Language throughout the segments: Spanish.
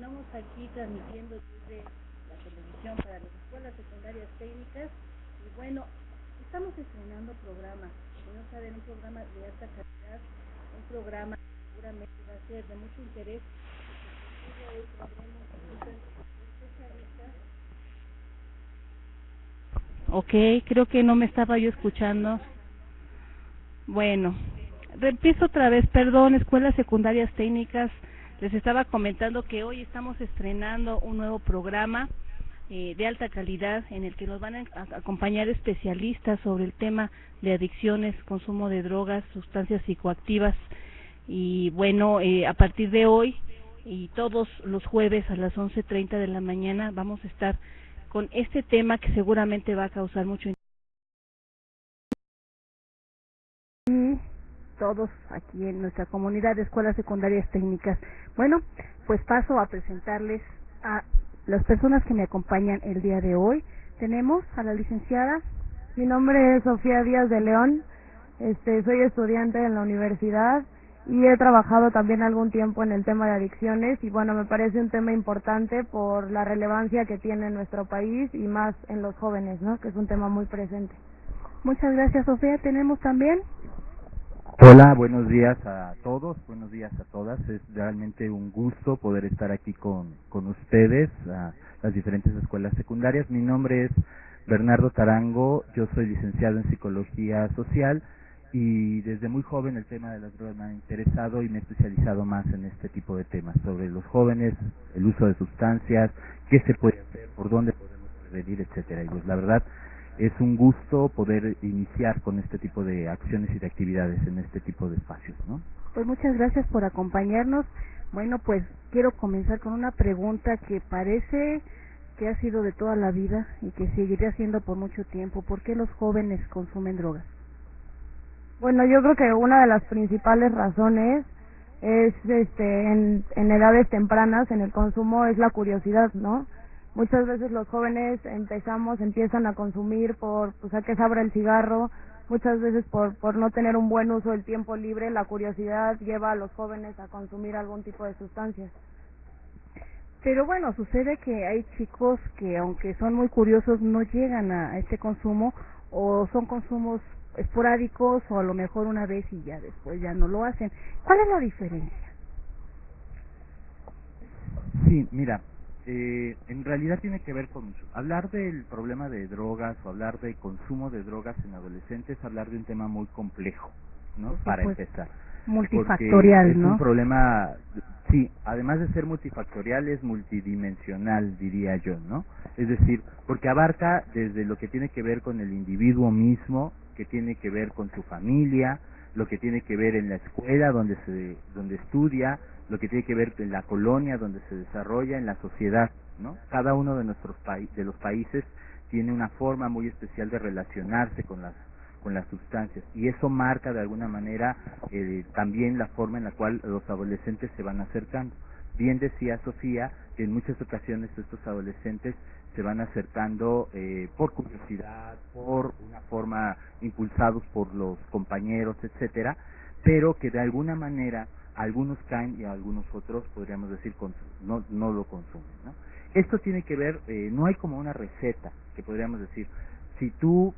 continuamos aquí transmitiendo desde la televisión para las escuelas secundarias técnicas y bueno, estamos estrenando programa, como saben, un programa de alta calidad, un programa que seguramente va a ser de mucho interés. Hoy tendremos especialistas. Ok, creo que no me estaba yo escuchando. Bueno, empiezo otra vez, perdón, escuelas secundarias técnicas. Les estaba comentando que hoy estamos estrenando un nuevo programa de alta calidad en el que nos van a acompañar especialistas sobre el tema de adicciones, consumo de drogas, sustancias psicoactivas. Y bueno, a partir de hoy y todos los jueves a las 11:30 de la mañana vamos a estar con este tema que seguramente va a causar mucho interés. Todos aquí en nuestra comunidad de escuelas secundarias técnicas. Bueno, pues paso a presentarles a las personas que me acompañan el día de hoy. Tenemos a la licenciada. Mi nombre es Sofía Díaz de León. Soy estudiante en la universidad y he trabajado también algún tiempo en el tema de adicciones y bueno, me parece un tema importante por la relevancia que tiene en nuestro país y más en los jóvenes, ¿no? Que es un tema muy presente. Muchas gracias, Sofía. Tenemos también. Hola, buenos días a todos, buenos días a todas. Es realmente un gusto poder estar aquí con ustedes, a las diferentes escuelas secundarias. Mi nombre es Bernardo Tarango, yo soy licenciado en Psicología Social y desde muy joven el tema de las drogas me ha interesado y me he especializado más en este tipo de temas, sobre los jóvenes, el uso de sustancias, qué se puede hacer, por dónde podemos prevenir, etcétera. Y pues la verdad, es un gusto poder iniciar con este tipo de acciones y de actividades en este tipo de espacios, ¿no? Pues muchas gracias por acompañarnos. Bueno, pues quiero comenzar con una pregunta que parece que ha sido de toda la vida y que seguirá siendo por mucho tiempo. ¿Por qué los jóvenes consumen drogas? Bueno, yo creo que una de las principales razones es en edades tempranas en el consumo es la curiosidad, ¿no? Muchas veces los jóvenes empiezan a consumir por, pues a que se abra el cigarro, muchas veces por no tener un buen uso del tiempo libre, la curiosidad lleva a los jóvenes a consumir algún tipo de sustancias. Pero bueno, sucede que hay chicos que aunque son muy curiosos no llegan a este consumo o son consumos esporádicos o a lo mejor una vez y ya después ya no lo hacen. ¿Cuál es la diferencia? Sí, mira, en realidad tiene que ver con hablar del problema de drogas o hablar de consumo de drogas en adolescentes, hablar de un tema muy complejo, ¿no? Para empezar. Multifactorial, porque es ¿no? un problema, sí, además de ser multifactorial, es multidimensional, diría yo, ¿no? Es decir, porque abarca desde lo que tiene que ver con el individuo mismo, que tiene que ver con su familia, lo que tiene que ver en la escuela donde estudia, lo que tiene que ver en la colonia donde se desarrolla, en la sociedad, ¿no? Cada uno de de los países tiene una forma muy especial de relacionarse con las sustancias y eso marca de alguna manera también la forma en la cual los adolescentes se van acercando. Bien decía Sofía que en muchas ocasiones estos adolescentes se van acercando por curiosidad, por una forma impulsados por los compañeros, etcétera, pero que de alguna manera algunos caen y algunos otros podríamos decir no lo consumen, ¿no? Esto tiene que ver, no hay como una receta que podríamos decir, si tú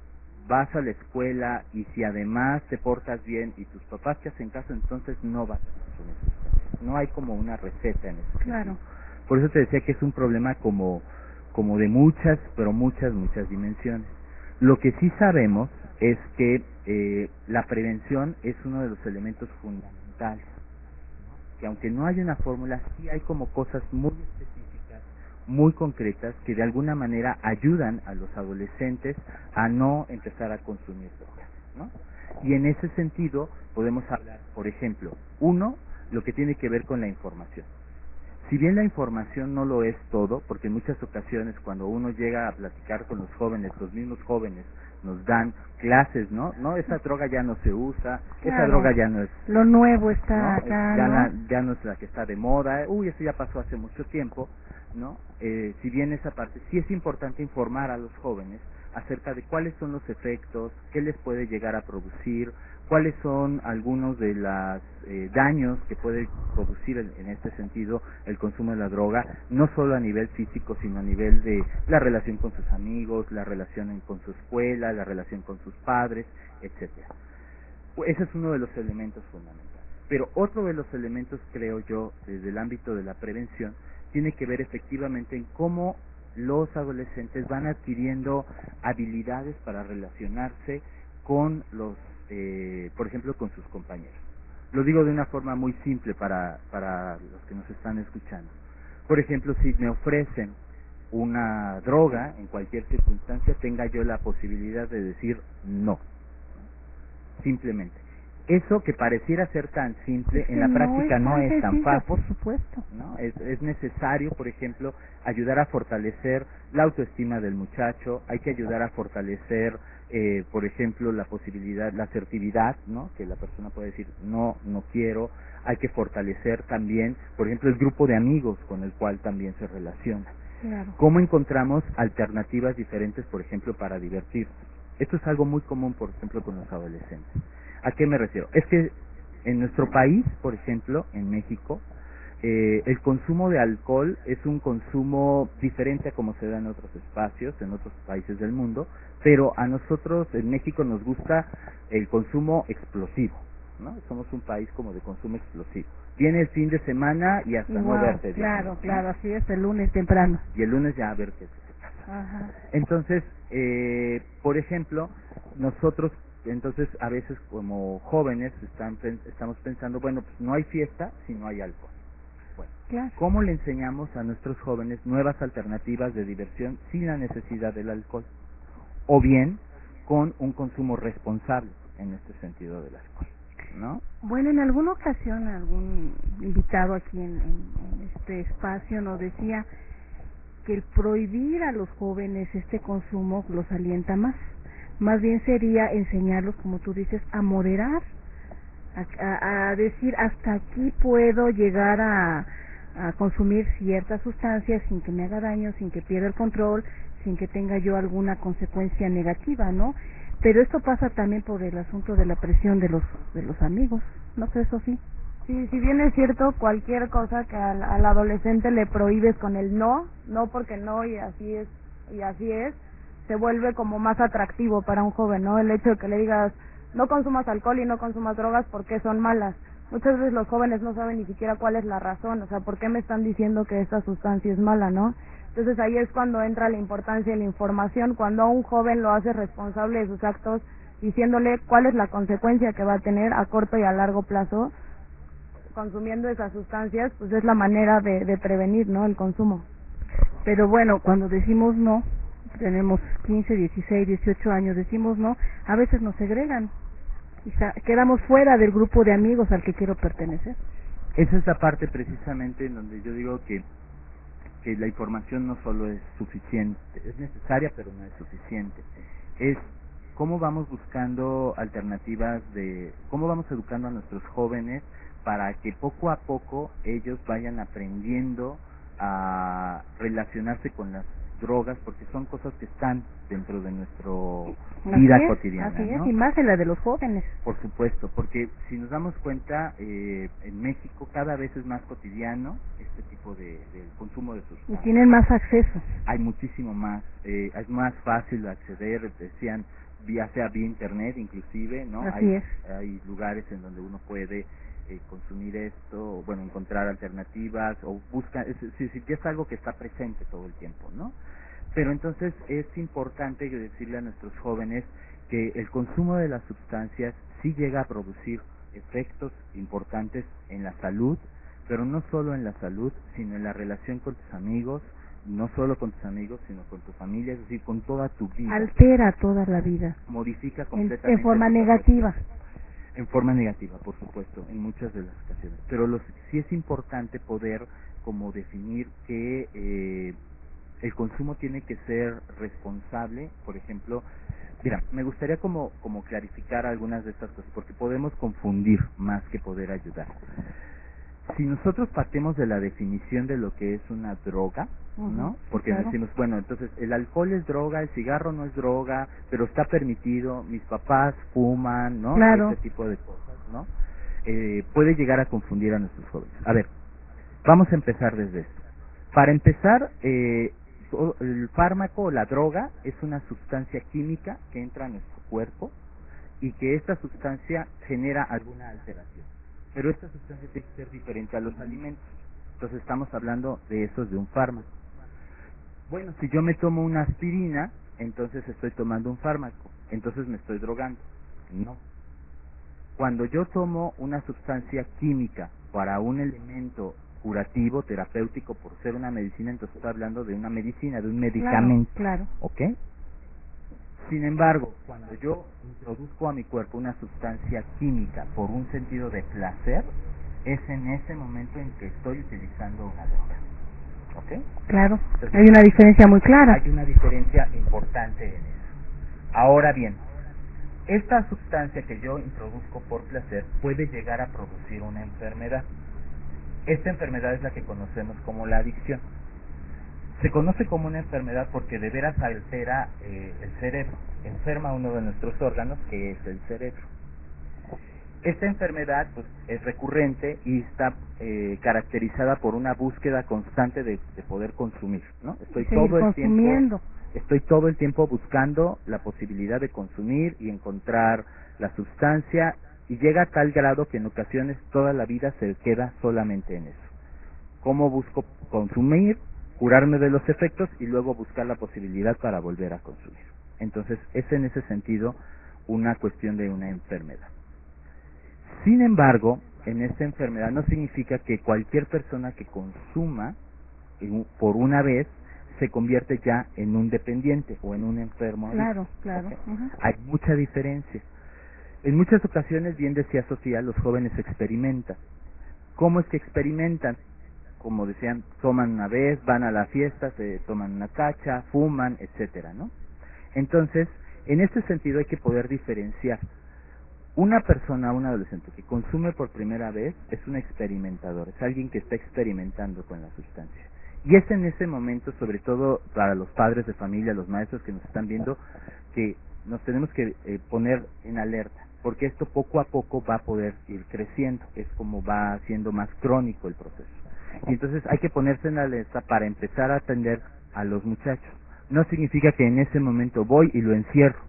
vas a la escuela y si además te portas bien y tus papás te hacen caso, entonces no vas a consumir sustancias. No hay como una receta en eso. Claro. Por eso te decía que es un problema como de muchas, pero muchas dimensiones. Lo que sí sabemos es que la prevención es uno de los elementos fundamentales, que aunque no hay una fórmula, sí hay como cosas muy específicas, muy concretas, que de alguna manera ayudan a los adolescentes a no empezar a consumir drogas, ¿no? Y en ese sentido podemos hablar, por ejemplo, uno, lo que tiene que ver con la información. Si bien la información no lo es todo, porque en muchas ocasiones cuando uno llega a platicar con los mismos jóvenes nos dan clases, ¿no? No, esa droga ya no se usa, claro, esa droga ya no es... Lo nuevo está ¿no? acá, Ya no es la que está de moda, eso ya pasó hace mucho tiempo, ¿no? Si bien esa parte, sí es importante informar a los jóvenes acerca de cuáles son los efectos, qué les puede llegar a producir, cuáles son algunos de los daños que puede producir en este sentido el consumo de la droga, no solo a nivel físico, sino a nivel de la relación con sus amigos, la relación con su escuela, la relación con sus padres, etcétera. Ese es uno de los elementos fundamentales. Pero otro de los elementos, creo yo, desde el ámbito de la prevención, tiene que ver efectivamente en cómo los adolescentes van adquiriendo habilidades para relacionarse con por ejemplo, con sus compañeros. Lo digo de una forma muy simple para los que nos están escuchando. Por ejemplo, si me ofrecen una droga en cualquier circunstancia, tenga yo la posibilidad de decir no, simplemente. Eso que pareciera ser tan simple, en la práctica no es tan fácil. Por supuesto. ¿No? Es necesario, por ejemplo, ayudar a fortalecer la autoestima del muchacho, hay que ayudar a fortalecer, por ejemplo, la posibilidad, la asertividad, ¿no? Que la persona puede decir, no quiero, hay que fortalecer también, por ejemplo, el grupo de amigos con el cual también se relaciona. Claro. ¿Cómo encontramos alternativas diferentes, por ejemplo, para divertirnos? Esto es algo muy común, por ejemplo, con los adolescentes. ¿A qué me refiero? Es que en nuestro país, por ejemplo, en México, el consumo de alcohol es un consumo diferente a como se da en otros espacios, en otros países del mundo, pero a nosotros en México nos gusta el consumo explosivo, ¿no? Somos un país como de consumo explosivo. Viene el fin de semana y hasta no verte. Claro, claro, así es, el lunes temprano. Y el lunes ya a ver qué pasa. Ajá. Entonces, por ejemplo, nosotros, entonces a veces como jóvenes estamos pensando, bueno, pues no hay fiesta si no hay alcohol. Bueno, claro. ¿Cómo le enseñamos a nuestros jóvenes nuevas alternativas de diversión sin la necesidad del alcohol? O bien con un consumo responsable en este sentido del alcohol, ¿no? Bueno, en alguna ocasión algún invitado aquí en este espacio nos decía que el prohibir a los jóvenes este consumo los alienta más. Más bien sería enseñarlos, como tú dices, a moderar, a decir hasta aquí puedo llegar a consumir ciertas sustancias sin que me haga daño, sin que pierda el control, sin que tenga yo alguna consecuencia negativa, ¿no? Pero esto pasa también por el asunto de la presión de los amigos, ¿no crees, Sofía? Sí, si bien es cierto, cualquier cosa que al adolescente le prohíbes con el no porque no y así es, se vuelve como más atractivo para un joven, ¿no? El hecho de que le digas no consumas alcohol y no consumas drogas porque son malas. Muchas veces los jóvenes no saben ni siquiera cuál es la razón, o sea, ¿por qué me están diciendo que esta sustancia es mala, no? Entonces ahí es cuando entra la importancia de la información, cuando a un joven lo hace responsable de sus actos, diciéndole cuál es la consecuencia que va a tener a corto y a largo plazo consumiendo esas sustancias, pues es la manera de prevenir, ¿no? El consumo. Pero bueno, cuando decimos no, tenemos 15, 16, 18 años, decimos no, a veces nos segregan. Quedamos fuera del grupo de amigos al que quiero pertenecer. Esa es la parte precisamente en donde yo digo que la información no solo es suficiente, es necesaria pero no es suficiente. Es cómo vamos buscando alternativas cómo vamos educando a nuestros jóvenes para que poco a poco ellos vayan aprendiendo a relacionarse con las drogas, porque son cosas que están dentro de nuestra vida cotidiana. Así es, ¿no? y más en la de los jóvenes. Por supuesto, porque si nos damos cuenta, en México cada vez es más cotidiano este tipo de consumo de sustancias. Y tienen más acceso. Hay muchísimo más, es más fácil acceder, decían, ya sea vía internet inclusive, ¿no? Así hay lugares en donde uno puede consumir esto, bueno, encontrar alternativas o busca, ya es algo que está presente todo el tiempo, ¿no? Pero entonces es importante decirle a nuestros jóvenes que el consumo de las sustancias sí llega a producir efectos importantes en la salud, pero no solo en la salud, sino en la relación con tus amigos, no solo con tus amigos, sino con tu familia, es decir, con toda tu vida. Altera toda la vida. Modifica completamente. En forma negativa. En forma negativa, por supuesto, en muchas de las ocasiones. Pero sí es importante poder como definir que el consumo tiene que ser responsable. Por ejemplo, mira, me gustaría como clarificar algunas de estas cosas, porque podemos confundir más que poder ayudar. si nosotros partimos de la definición de lo que es una droga, ¿no? Porque claro. decimos, bueno, entonces el alcohol es droga, el cigarro no es droga, pero está permitido, mis papás fuman, ¿no? Claro. Ese tipo de cosas, ¿no? Puede llegar a confundir a nuestros jóvenes. A ver, vamos a empezar desde esto. Para empezar, el fármaco o la droga es una sustancia química que entra a nuestro cuerpo y que esta sustancia genera alguna alteración. Pero esta sustancia tiene que ser diferente a los alimentos. Entonces estamos hablando de eso, de un fármaco. Bueno, si yo me tomo una aspirina, entonces estoy tomando un fármaco, entonces me estoy drogando. No. Cuando yo tomo una sustancia química para un elemento curativo, terapéutico, por ser una medicina, entonces estoy hablando de una medicina, de un medicamento. Claro. ¿Ok? Sin embargo, cuando yo introduzco a mi cuerpo una sustancia química por un sentido de placer, es en ese momento en que estoy utilizando una droga. ¿Ok? Claro. Entonces, Hay una diferencia muy clara. hay una diferencia importante en eso. Ahora bien, esta sustancia que yo introduzco por placer puede llegar a producir una enfermedad. Esta enfermedad es la que conocemos como la adicción. Se conoce como una enfermedad porque de veras altera el cerebro, enferma uno de nuestros órganos, que es el cerebro. Esta enfermedad pues, es recurrente y está caracterizada por una búsqueda constante de poder consumir, ¿no? Estoy todo el tiempo buscando la posibilidad de consumir y encontrar la sustancia, y llega a tal grado que en ocasiones toda la vida se queda solamente en eso. ¿Cómo busco consumir, curarme de los efectos y luego buscar la posibilidad para volver a consumir? Entonces es en ese sentido una cuestión de una enfermedad. Sin embargo, en esta enfermedad no significa que cualquier persona que consuma por una vez se convierte ya en un dependiente o en un enfermo. Claro. ¿Okay? Hay mucha diferencia. En muchas ocasiones, bien decía Sofía, los jóvenes experimentan. ¿Cómo es que experimentan? Como decían, toman una vez, van a la fiesta, se toman una cacha, fuman, etcétera, ¿no? Entonces, en este sentido hay que poder diferenciar. Una persona, un adolescente que consume por primera vez es un experimentador, es alguien que está experimentando con la sustancia. Y es en ese momento, sobre todo para los padres de familia, los maestros que nos están viendo, que nos tenemos que poner en alerta, porque esto poco a poco va a poder ir creciendo, es como va siendo más crónico el proceso. Y entonces hay que ponerse en alerta para empezar a atender a los muchachos. No significa que en ese momento voy y lo encierro.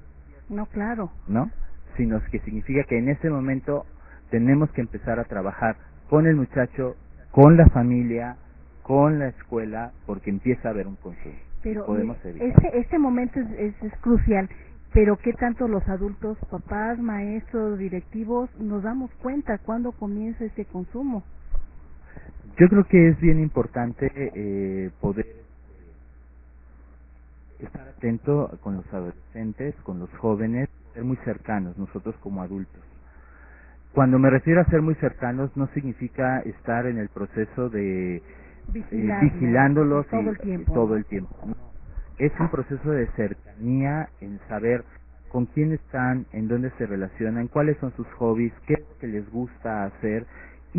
No, claro. ¿No? Sino que significa que en ese momento tenemos que empezar a trabajar con el muchacho, con la familia, con la escuela, porque empieza a haber un consumo. Pero podemos evitar. Este momento es crucial, pero ¿qué tanto los adultos, papás, maestros, directivos, nos damos cuenta cuando comienza este consumo? Yo creo que es bien importante poder estar atento con los adolescentes, con los jóvenes, ser muy cercanos nosotros como adultos. Cuando me refiero a ser muy cercanos no significa estar en el proceso de vigilándolos todo el tiempo. No. Es un proceso de cercanía, en saber con quién están, en dónde se relacionan, cuáles son sus hobbies, qué es lo que les gusta hacer,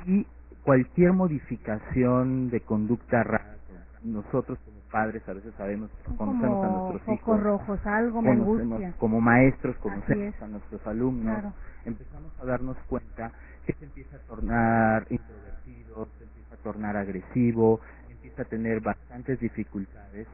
y cualquier modificación de conducta rara. Nosotros como padres a veces sabemos, conocemos a nuestros hijos, rojos, algo me angustia. Como maestros conocemos a nuestros alumnos, claro. Empezamos a darnos cuenta que se empieza a tornar introvertido, se empieza a tornar agresivo, empieza a tener bastantes dificultades.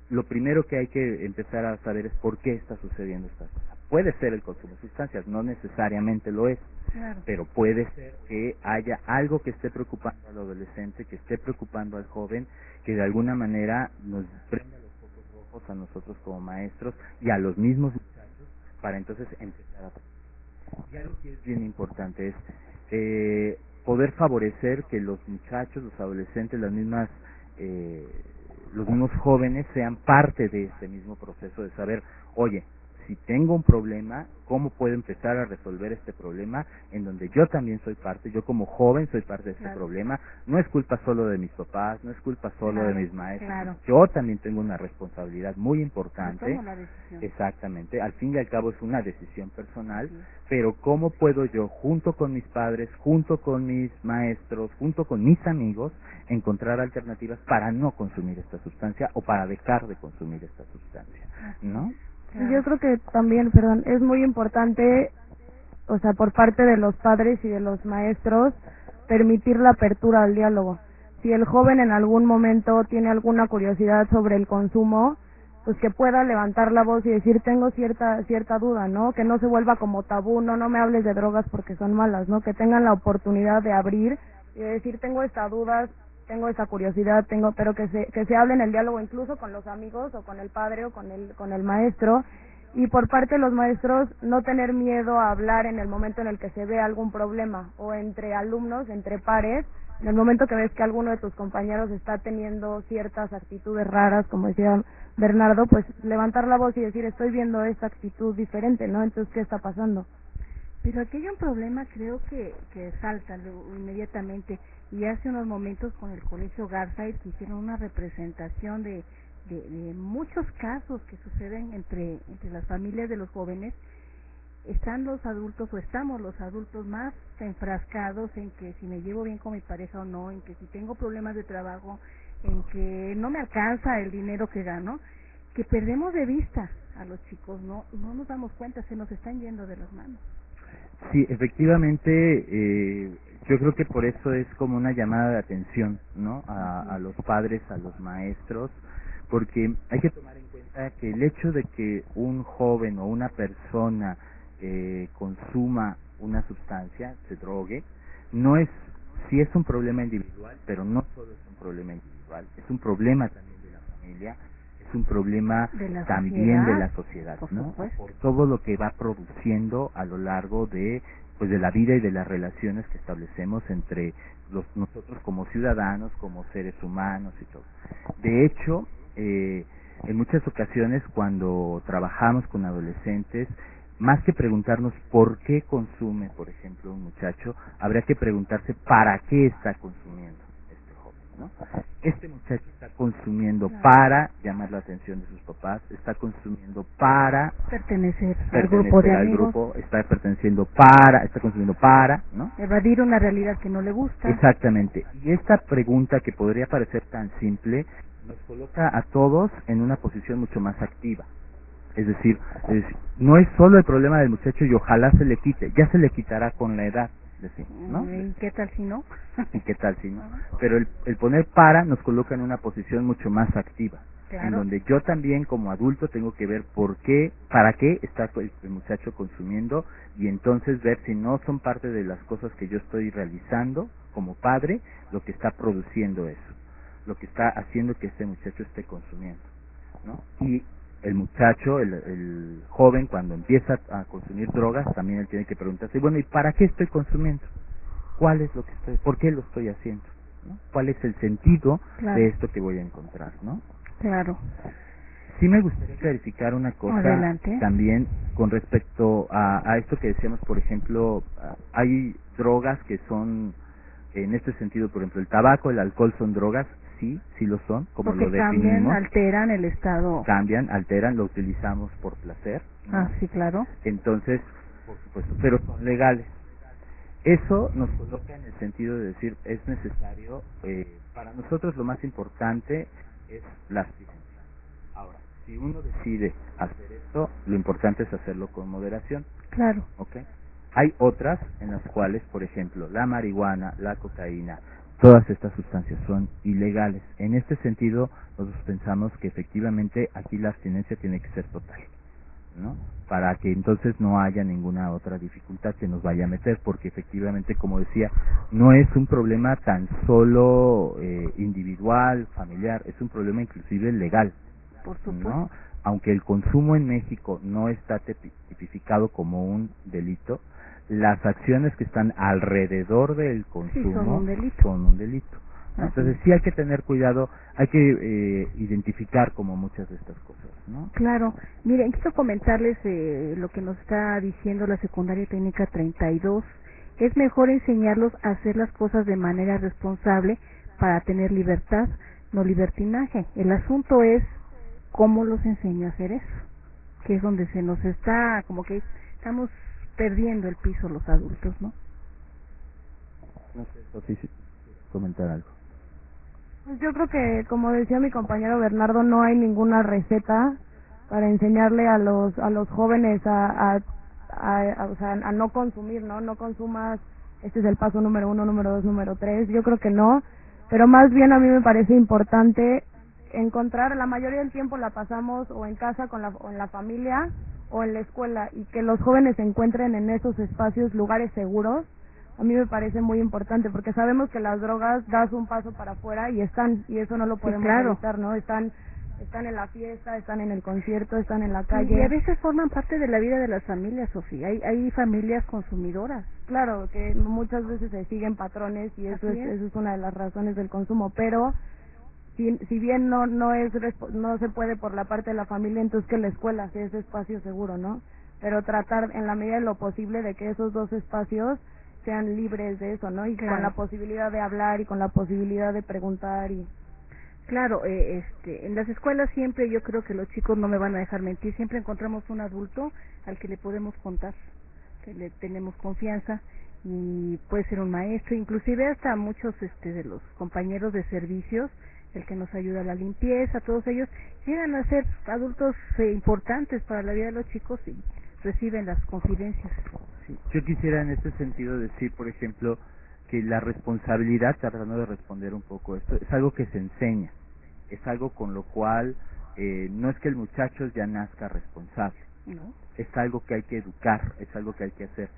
Lo primero que hay que empezar a saber es por qué está sucediendo esta cosa. Puede ser el consumo de sustancias, no necesariamente lo es, claro. Pero puede ser que haya algo que esté preocupando al adolescente, que esté preocupando al joven, que de alguna manera nos prenda los focos rojos a nosotros como maestros y a los mismos muchachos para entonces empezar a trabajar. Y algo que es bien importante es poder favorecer que los muchachos, los adolescentes, los mismos jóvenes sean parte de este mismo proceso de saber, oye, si tengo un problema, cómo puedo empezar a resolver este problema, en donde yo también soy parte, yo como joven soy parte de este problema, no es culpa solo de mis papás, no es culpa solo de mis maestros, yo también tengo una responsabilidad muy importante, exactamente, al fin y al cabo es una decisión personal, pero cómo puedo yo, junto con mis padres, junto con mis maestros, junto con mis amigos, encontrar alternativas para no consumir esta sustancia o para dejar de consumir esta sustancia, ¿no? Yo creo que también, perdón, es muy importante, o sea, por parte de los padres y de los maestros, permitir la apertura al diálogo. Si el joven en algún momento tiene alguna curiosidad sobre el consumo, pues que pueda levantar la voz y decir, tengo cierta duda, ¿no? Que no se vuelva como tabú, no me hables de drogas porque son malas, ¿no? Que tengan la oportunidad de abrir y de decir, tengo esta duda, tengo esa curiosidad, pero que se hable en el diálogo incluso con los amigos o con el padre o con el maestro, y por parte de los maestros no tener miedo a hablar en el momento en el que se ve algún problema, o entre alumnos, entre pares, en el momento que ves que alguno de tus compañeros está teniendo ciertas actitudes raras, como decía Bernardo, pues levantar la voz y decir, estoy viendo esta actitud diferente, ¿no? Entonces, ¿qué está pasando? Pero aquí hay un problema, creo que salta inmediatamente, y hace unos momentos con el Colegio Garzai que hicieron una representación de muchos casos que suceden entre las familias de los jóvenes. Están los adultos, o estamos los adultos más enfrascados en que si me llevo bien con mi pareja o no, en que si tengo problemas de trabajo, en que no me alcanza el dinero que gano, que perdemos de vista a los chicos, no nos damos cuenta, se nos están yendo de las manos. Sí, efectivamente, yo creo que por eso es como una llamada de atención, ¿no? A los padres, a los maestros, porque hay que tomar en cuenta que el hecho de que un joven o una persona consuma una sustancia, se drogue, no es, sí es un problema individual, pero no solo es un problema individual, es un problema también de la familia, es un problema también de la sociedad, ¿no? Por todo lo que va produciendo a lo largo de la vida y de las relaciones que establecemos entre nosotros como ciudadanos, como seres humanos y todo. De hecho, en muchas ocasiones cuando trabajamos con adolescentes, más que preguntarnos por qué consume, por ejemplo, un muchacho, habría que preguntarse para qué está consumiendo este joven, ¿no? Este muchacho está consumiendo para llamar la atención de sus papás, está consumiendo para pertenecer al grupo de amigos, está consumiendo para, ¿no? Evadir una realidad que no le gusta. Exactamente. Y esta pregunta, que podría parecer tan simple, nos coloca a todos en una posición mucho más activa. Es decir, no es solo el problema del muchacho y ojalá se le quite, ya se le quitará con la edad, decimos, ¿no? ¿Y qué tal si no? ¿Y qué tal si no? Pero el poner para nos coloca en una posición mucho más activa, claro, en donde yo también como adulto tengo que ver para qué está el muchacho consumiendo, y entonces ver si no son parte de las cosas que yo estoy realizando como padre, lo que está produciendo eso, lo que está haciendo que este muchacho esté consumiendo, ¿no? Y el muchacho, el joven, cuando empieza a consumir drogas, también él tiene que preguntarse, bueno, ¿y para qué estoy consumiendo? ¿Cuál es lo que por qué lo estoy haciendo? ¿No? ¿Cuál es el sentido de esto que voy a encontrar, no? Claro. Sí me gustaría clarificar una cosa. Adelante. También con respecto a esto que decíamos, por ejemplo, hay drogas que son, en este sentido, por ejemplo, el tabaco, el alcohol son drogas. Sí lo son, como porque lo definimos. alteran el estado. Alteran, lo utilizamos por placer, ¿no? Ah, sí, claro. Entonces, por supuesto, pero son legales. Eso nos coloca en el sentido de decir, es necesario, para nosotros lo más importante es la abstinencia. Ahora, si uno decide hacer esto, lo importante es hacerlo con moderación. Claro. ¿Ok? Hay otras en las cuales, por ejemplo, la marihuana, la cocaína, todas estas sustancias son ilegales. En este sentido, nosotros pensamos que efectivamente aquí la abstinencia tiene que ser total, ¿no? Para que entonces no haya ninguna otra dificultad que nos vaya a meter, porque efectivamente, como decía, no es un problema tan solo individual, familiar, es un problema inclusive legal, por supuesto, ¿no? Aunque el consumo en México no está tipificado como un delito, las acciones que están alrededor del consumo son un delito. ¿no? Entonces sí hay que tener cuidado, hay que identificar como muchas de estas cosas, ¿no? Claro. Miren, quiero comentarles lo que nos está diciendo la secundaria técnica 32. Es mejor enseñarlos a hacer las cosas de manera responsable para tener libertad, no libertinaje. El asunto es cómo los enseño a hacer eso, que es donde se nos está, como que estamos perdiendo el piso los adultos, ¿no? No sé, Sofía, si comentar algo. Pues yo creo que, como decía mi compañero Bernardo, no hay ninguna receta para enseñarle a los jóvenes o sea, a no consumir, ¿no? No consumas, este es el paso número 1, número 2, número 3. Yo creo que no, pero más bien a mí me parece importante encontrar, la mayoría del tiempo la pasamos o en casa o en la familia o en la escuela, y que los jóvenes se encuentren en esos espacios, lugares seguros. A mí me parece muy importante, porque sabemos que las drogas, das un paso para afuera y están, y eso no lo podemos evitar, ¿no? Están en la fiesta, están en el concierto, están en la calle. Y a veces forman parte de la vida de las familias, Sofía. Hay familias consumidoras. Claro, que muchas veces se siguen patrones, y eso es una de las razones del consumo, pero si bien no se puede por la parte de la familia, entonces que la escuela sea ese espacio seguro, ¿no? Pero tratar en la medida de lo posible de que esos dos espacios sean libres de eso, ¿no? Y con la posibilidad de hablar y con la posibilidad de preguntar y... Claro, en las escuelas siempre, yo creo que los chicos no me van a dejar mentir, siempre encontramos un adulto al que le podemos contar, que le tenemos confianza, y puede ser un maestro, inclusive hasta muchos de los compañeros de servicios, el que nos ayuda a la limpieza, todos ellos llegan a ser adultos importantes para la vida de los chicos y reciben las confidencias. Sí. Yo quisiera en este sentido decir, por ejemplo, que la responsabilidad, tratando de responder un poco esto, es algo que se enseña, es algo con lo cual no es que el muchacho ya nazca responsable, ¿no? Es algo que hay que educar, es algo que hay que hacer.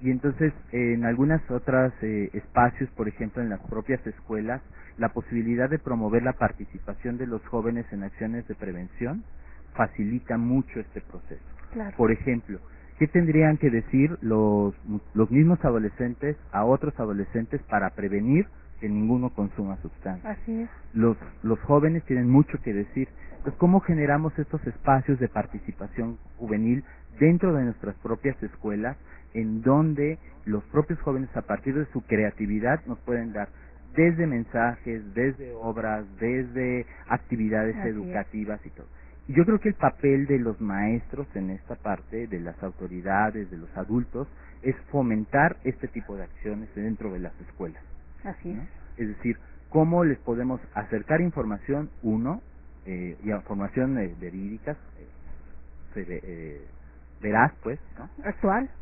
Y entonces, en algunas otras espacios, por ejemplo, en las propias escuelas, la posibilidad de promover la participación de los jóvenes en acciones de prevención facilita mucho este proceso. Claro. Por ejemplo, ¿qué tendrían que decir los mismos adolescentes a otros adolescentes para prevenir que ninguno consuma sustancias? Así es. Los jóvenes tienen mucho que decir. Entonces, ¿cómo generamos estos espacios de participación juvenil dentro de nuestras propias escuelas, en donde los propios jóvenes, a partir de su creatividad, nos pueden dar desde mensajes, desde obras, desde actividades educativas y todo? Y yo creo que el papel de los maestros en esta parte, de las autoridades, de los adultos, es fomentar este tipo de acciones dentro de las escuelas. Así ¿no? es. Es decir, cómo les podemos acercar información, y información verídica, veraz, pues, ¿no?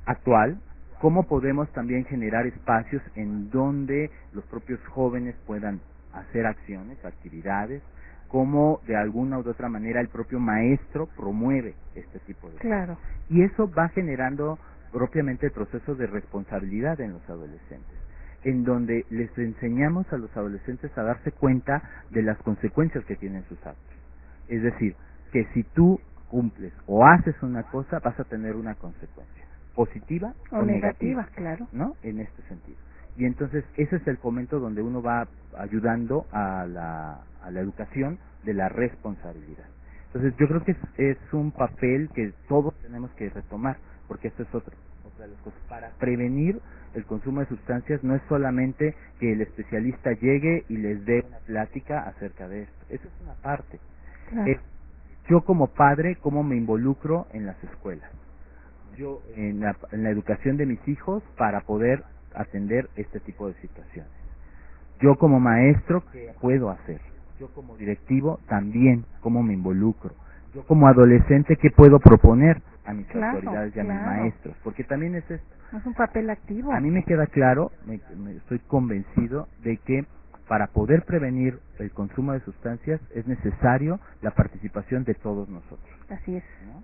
Actual, cómo podemos también generar espacios en donde los propios jóvenes puedan hacer acciones, actividades, cómo de alguna u otra manera el propio maestro promueve este tipo de cosas. Claro. Y eso va generando propiamente el proceso de responsabilidad en los adolescentes, en donde les enseñamos a los adolescentes a darse cuenta de las consecuencias que tienen sus actos. Es decir, que si tú cumples o haces una cosa, vas a tener una consecuencia, positiva o negativa, claro, ¿no? En este sentido. Y entonces ese es el momento donde uno va ayudando a la educación de la responsabilidad. Entonces yo creo que es un papel que todos tenemos que retomar, porque esto es otra de las cosas. Para prevenir el consumo de sustancias no es solamente que el especialista llegue y les dé una plática acerca de esto, eso es una parte. Claro. Yo como padre, ¿cómo me involucro en las escuelas? Yo en la educación de mis hijos para poder atender este tipo de situaciones. Yo como maestro, ¿qué puedo hacer? Yo como directivo también, ¿cómo me involucro? Yo como adolescente, ¿qué puedo proponer a mis autoridades y a mis maestros? Porque también es esto. Es un papel activo. A mí me queda claro, estoy convencido de que para poder prevenir el consumo de sustancias es necesario la participación de todos nosotros. Así es. ¿No?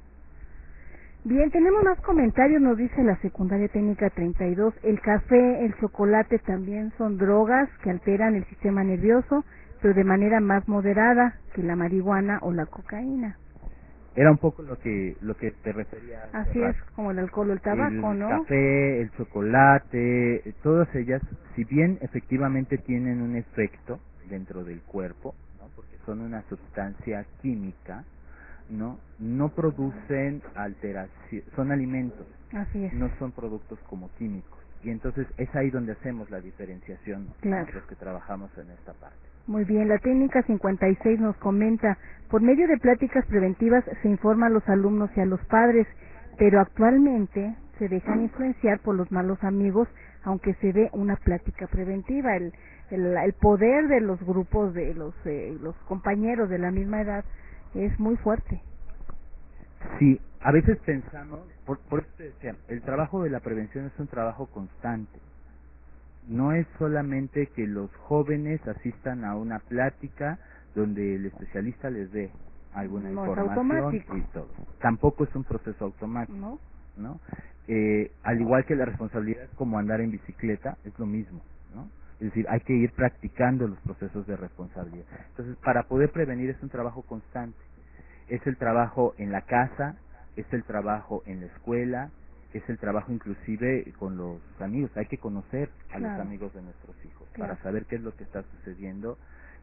Bien, tenemos más comentarios, nos dice la secundaria técnica 32, el café, el chocolate también son drogas que alteran el sistema nervioso, pero de manera más moderada que la marihuana o la cocaína. Era un poco lo que te refería. Así es, como el alcohol o el tabaco, ¿no? El café, el chocolate, todas ellas, si bien efectivamente tienen un efecto dentro del cuerpo, ¿no? Porque son una sustancia química, no producen alteración, son alimentos, Así es. no son productos como químicos, y entonces es ahí donde hacemos la diferenciación, claro, los que trabajamos en esta parte. Muy bien, la técnica 56 nos comenta, por medio de pláticas preventivas se informa a los alumnos y a los padres, pero actualmente se dejan influenciar por los malos amigos, aunque se dé una plática preventiva. El poder de los grupos, de los compañeros de la misma edad, es muy fuerte. Sí, a veces pensamos, por eso te decía, el trabajo de la prevención es un trabajo constante. No es solamente que los jóvenes asistan a una plática donde el especialista les dé alguna información y todo. Tampoco es un proceso automático, ¿no? Al igual que la responsabilidad es como andar en bicicleta, es lo mismo, ¿no? Es decir, hay que ir practicando los procesos de responsabilidad. Entonces, para poder prevenir es un trabajo constante. Es el trabajo en la casa, es el trabajo en la escuela, es el trabajo inclusive con los amigos. Hay que conocer a los amigos de nuestros hijos para saber qué es lo que está sucediendo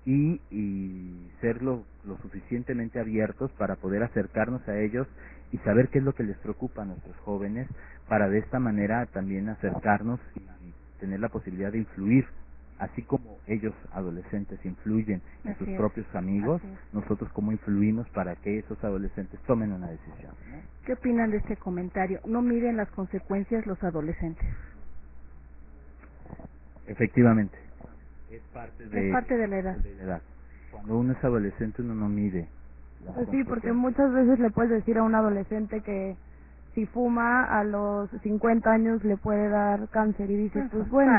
y ser lo suficientemente abiertos para poder acercarnos a ellos y saber qué es lo que les preocupa a nuestros jóvenes, para de esta manera también acercarnos y tener la posibilidad de influir, así como ellos adolescentes influyen en sus propios amigos, nosotros cómo influimos para que esos adolescentes tomen una decisión, ¿no? ¿Qué opinan de este comentario? ¿No miden las consecuencias los adolescentes? Efectivamente, es parte de la edad. Cuando uno es adolescente uno no mide. Pues sí, porque muchas veces le puedes decir a un adolescente que si fuma a los 50 años le puede dar cáncer y dices, pues bueno,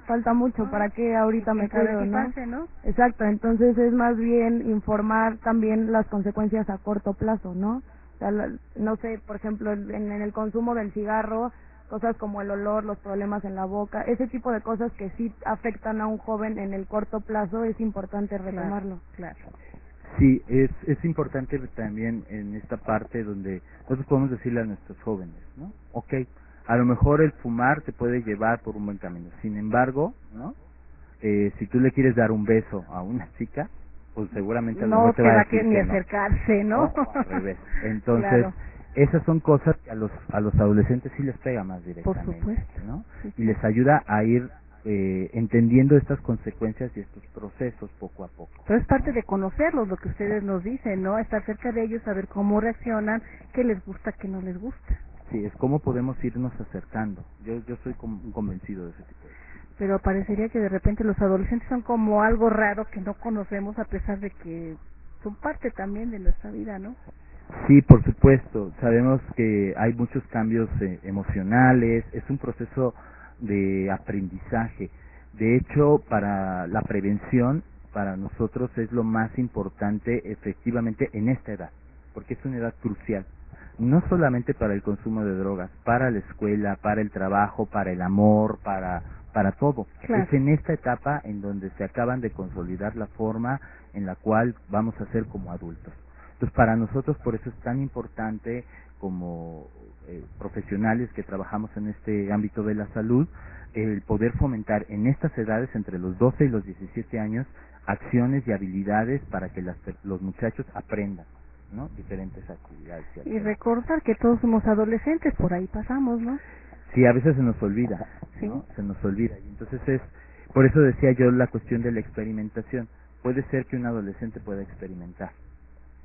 falta mucho, ¿para qué ahorita me cuido, ¿no? Exacto, entonces es más bien informar también las consecuencias a corto plazo, ¿no? O sea, no sé, por ejemplo, en el consumo del cigarro, cosas como el olor, los problemas en la boca, ese tipo de cosas que sí afectan a un joven en el corto plazo, es importante retomarlo. Claro. Sí, es importante también en esta parte donde nosotros podemos decirle a nuestros jóvenes, ¿no? Okay, a lo mejor el fumar te puede llevar por un buen camino. Sin embargo, ¿no? Si tú le quieres dar un beso a una chica, pues seguramente a lo mejor te va a decir ni que acercarse, ¿no? O al revés. Entonces, esas son cosas que a los adolescentes sí les pega más directamente, por supuesto, ¿no? Y les ayuda a ir entendiendo estas consecuencias y estos procesos poco a poco. Pero es parte de conocerlos, lo que ustedes nos dicen, ¿no? Estar cerca de ellos, saber cómo reaccionan, qué les gusta, qué no les gusta. Sí, es cómo podemos irnos acercando. Yo soy convencido de ese tipo de cosas. Pero parecería que de repente los adolescentes son como algo raro que no conocemos, a pesar de que son parte también de nuestra vida, ¿no? Sí, por supuesto. Sabemos que hay muchos cambios emocionales, es un proceso de aprendizaje. De hecho, para la prevención, para nosotros es lo más importante efectivamente en esta edad, porque es una edad crucial, no solamente para el consumo de drogas, para la escuela, para el trabajo, para el amor, para todo. Es en esta etapa en donde se acaban de consolidar la forma en la cual vamos a ser como adultos. Entonces, para nosotros por eso es tan importante como profesionales que trabajamos en este ámbito de la salud, el poder fomentar en estas edades, entre los 12 y los 17 años, acciones y habilidades para que los muchachos aprendan, ¿no? Diferentes actividades. Y recordar que todos somos adolescentes, por ahí pasamos, ¿no? Sí, a veces se nos olvida, ¿no? Se nos olvida. Y entonces por eso decía yo la cuestión de la experimentación. Puede ser que un adolescente pueda experimentar,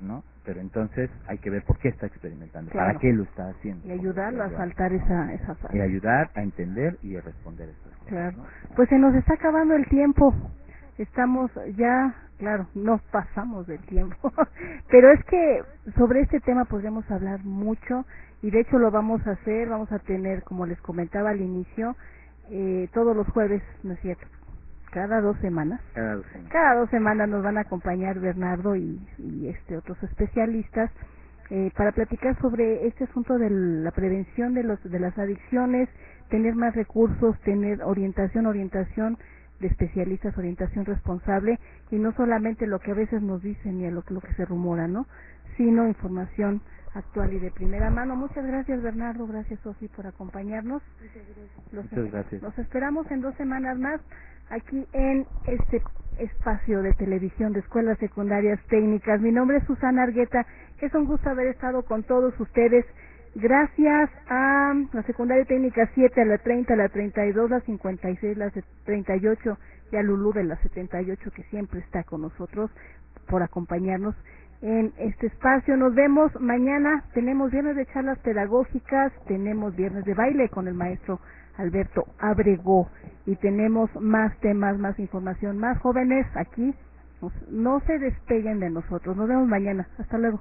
¿no? Pero entonces hay que ver por qué está experimentando, para qué lo está haciendo. Y ayudarlo a saltar esa fase. Y ayudar a entender y a responder estas cosas. Claro. ¿No? Pues se nos está acabando el tiempo. Estamos ya, nos pasamos del tiempo. Pero es que sobre este tema podríamos hablar mucho y de hecho lo vamos a hacer, vamos a tener, como les comentaba al inicio, todos los jueves, ¿no es cierto? Cada 2 semanas. Cada 2 semanas nos van a acompañar Bernardo y otros especialistas para platicar sobre este asunto de la prevención de las adicciones, tener más recursos, tener orientación de especialistas, orientación responsable y no solamente lo que a veces nos dicen y a lo que se rumora, ¿no? Sino información actual y de primera mano. Muchas gracias, Bernardo, gracias, Sofi, por acompañarnos. Muchas gracias. Los esperamos en 2 semanas más aquí en este espacio de televisión de Escuelas Secundarias Técnicas. Mi nombre es Susana Argueta. Es un gusto haber estado con todos ustedes. Gracias a la Secundaria Técnica 7, a la 30, a la 32, la 56, la 38 y a Lulú de la 78, que siempre está con nosotros, por acompañarnos en este espacio. Nos vemos mañana. Tenemos viernes de charlas pedagógicas, tenemos viernes de baile con el maestro Alberto Abregó y tenemos más temas, más información, más jóvenes aquí. No se despeguen de nosotros. Nos vemos mañana. Hasta luego.